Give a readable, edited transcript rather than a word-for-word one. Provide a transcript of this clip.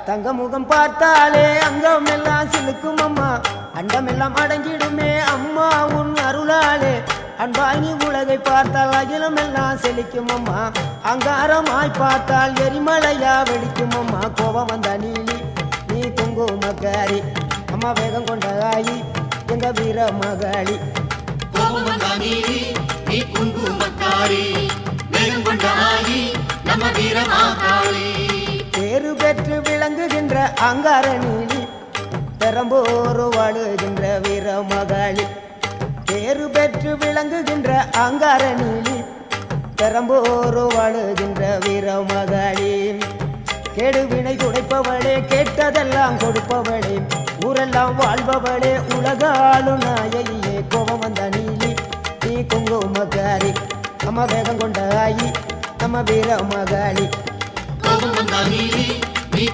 தங்க முகம் பார்த்தாலே அங்கம் எல்லாம் சிலுக்கும் அம்மா, அண்டமெல்லாம் அடங்கிடுமே அம்மா உன் அருளாலே. அன்பாய் நீ உலகை பார்த்தால் அகிலம் எல்லாம் செழிக்கும் அம்மா, அங்காரமாய் பார்த்தால் எரிமலையா வெடிக்கும் அம்மா. கோபம் வந்த நீலி நீ குங்குமக்காரி அம்மா, வேகம் கொண்ட ஆயி எங்க வீர மகாளி. கோபம் வந்த நீலி நீ குங்குமக்காரி, வேகம் கொண்ட ஆயி நம்ம வீர மகாளி. பேரு பெற்று விளங்குகின்ற அங்கார நீலி, பெரம்போர் வாழுகின்ற வீர மகாளி. பேரு பெற்று விளங்குகின்ற அங்கார நீலி, பெரம்போர் வாழுகின்ற வீர மகாளி. கேடுவினை துடைப்பவளே, கேட்டதெல்லாம் கொடுப்பவளே, ஊரெல்லாம் வாழ்பவளே, உலகாலும் நாயகியே. கோபம் வந்த நீலி நீ குங்குமக்காரி அம்மா, வேகம் கொண்ட ஆயி நம்ம வீர மகாளி. கோபம் வந்த நீலி நீ